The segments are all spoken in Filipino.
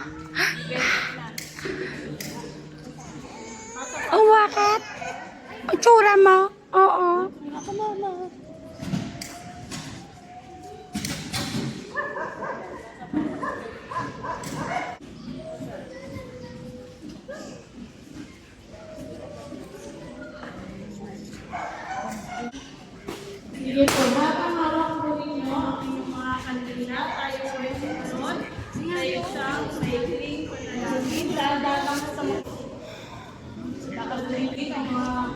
Oh, bakit? Ang tsura mo? Oo. Sige po, habang hawak po ninyo ang inyong mga kandila, tayo po ay sumunod sa isang maikling panalangin. Dadang sa mga nakatuligin ang mga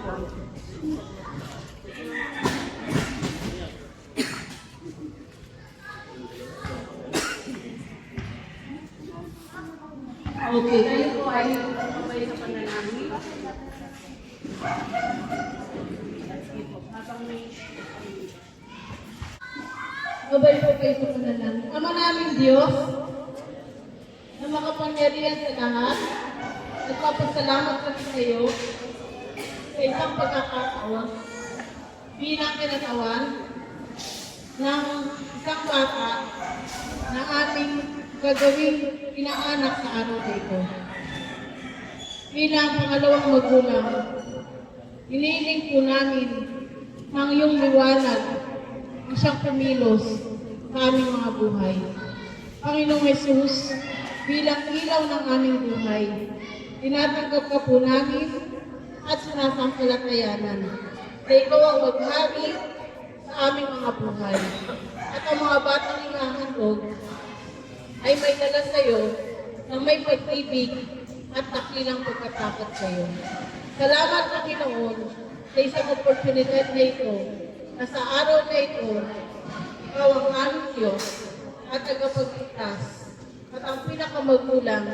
okay, tayo po ay sabay sa panalangin. Mabay po kayo sa panalangin. Ama namin Diyos, na makapangyarihan sa lahat, nagpapasalamat kami sa iyo sa isang pagkakataon bilang kinatawan ng isang bata na ating gagawing pinaanak sa araw na ito. Bilang pangalawang magulang, hinihiling po namin ang iyong liwanag ang siyang kumilos sa aming mga buhay. Panginoong Jesus, bilang ilaw ng aming buhay, tinatanggap ka po namin at sinasangkalatayanan na ikaw ang maghari sa aming mga buhay. At ang mga batang hinahandog ay may dala sa iyo ng may pag-ibig at nakilang pagkatakot sa iyo. Salamat, Panginoon, sa isang oportunidad na ito, na sa araw na ito, ikaw ang aming Diyos at tagapagligtas at ang pinakamagulang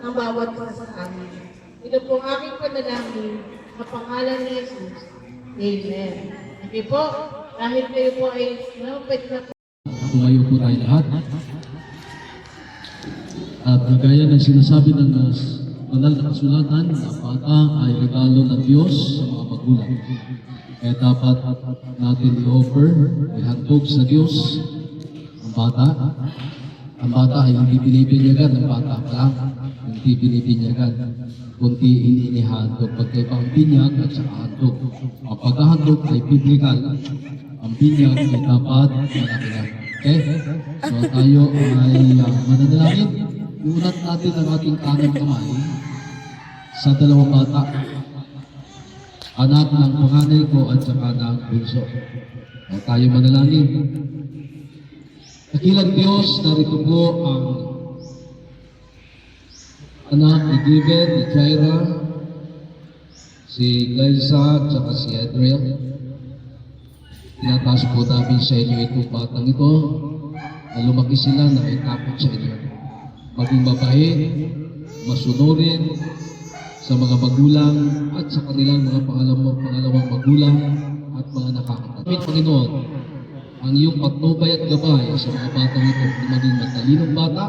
ng bawat isa sa amin. Ito po ang aking panalangin sa pangalan ni Jesus. Amen. Okay po, dahil kayo po ay pwede na po. Tumayo po tayo lahat. At gaya ng sinasabi ng banal na kasulatan, na bata ay regalo ng Diyos sa mga magulang. Kaya dapat natin i-offer, ihandog sa Diyos ang bata. Ang bata ay hindi pinipinyagan, ang bata pa lang, hindi pinipinyagan. Kunti inihandog, pagkaibang binyag at saka handog. Ang paghahandog ay biblikal. Ang binyag ay dapat malaki lang. Okay? So tayo ay mananalangin. Iunat natin ang ating kanang kamay sa dalawang bata. Anak ng panganay ko at saka ng bunso. O tayo manalangin. Dakilang Diyos, narito po ang anak ni Given, ni Jaira, si Liza, at saka si Adriel. Tinataas po namin sa inyo itong batang ito na lumaki sila na may takot sa inyo. Maging mabait, masunurin sa mga magulang at sa kanilang mga pangalawang magulang at mga nakakatatapit. Panginoon, ang iyong patnubay at gabay sa mga batang ito na maging matalinong bata.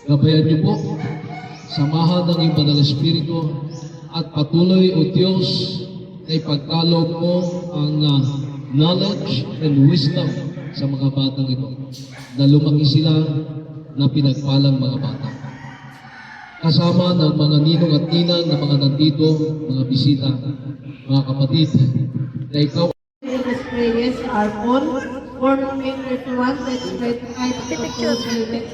Gabayan niyo po, samahan ng iyong Banal na Espiritu at patuloy, O Diyos, na ipagkaloob mo ang knowledge and wisdom sa mga batang ito na lumaki sila na pinagpalang mga bata. Kasama ng mga ninong at ninang na mga nandito, mga bisita, mga kapatid, na ikaw This prayers are on for May 31, 2025,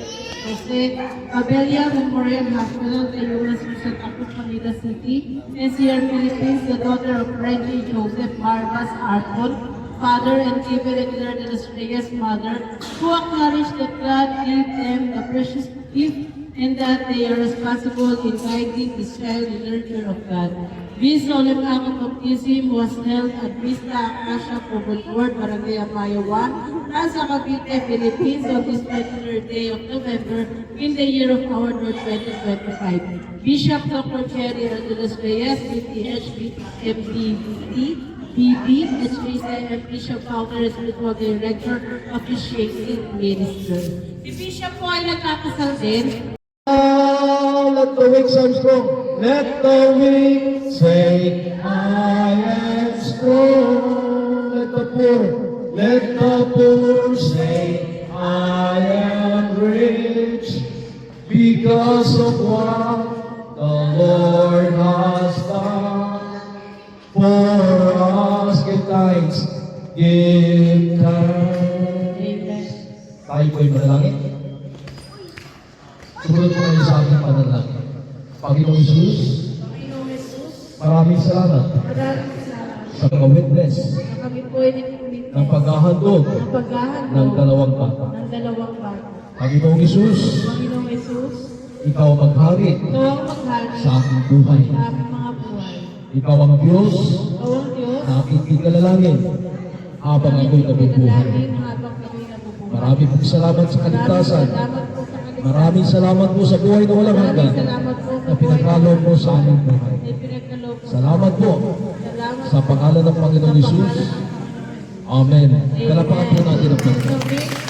Jose Abelia Memorial Hospital, Tayumas, Santa Cruz, Manila City, NCR Philippines, the daughter of Reggie Joseph Barbas Arpon, father and giver Regular de los Reyes' mother, who acknowledge that God gave them the precious gift and that they are responsible in guiding this child in the nurture of God. This solemn act of baptism was held at Vista Acacia Public Ward, Barangay Amayo 1, Plaza Cavite, Philippines, on this 23rd day of November in the year of our Lord 2025. Bishop Dr. Cherry de los Reyes, BTH, MDT, BB, HBCM Bishop Founder, Spiritual Director, Officiating Minister. Si Bishop po ay nagkakasal din. Let the weak say strong. Let the weak say, I am strong. Let the poor say, I am rich. because of what the Lord has done for us. Give thanks. Give thanks. Amen. Tayo po'y manalangin. Sumunod po kayo sa aking panalangin. Panginoong Isus, Panginoong Jesus, maraming salamat maraming salamat. sa mga-witness Na kami po ay nagpulit ng paghahandog ng paghahandog ng dalawang bata. ng dalawang bata. Panginoong Isus, Panginoong Jesus, ikaw ang maghari ikaw ang maghari sa aking buhay. sa aming mga buhay. Ikaw ang Diyos Ikaw ang Diyos, na aking ikinalangin habang ako'y nabubuhay. pinalangin habang kami nabubuhay. Maraming pong salamat sa kaligtasan. Salamat po sa kaligtasan. Maraming salamat po sa buhay na walang hanggan Maraming salamat po na pinagkaloob mo sa aming buhay. na pinagkaloob po. Salamat po Salamat sa pangalan ng Panginoon Isus. Amen. Dalapakan po natin ang Panginoon. Amen.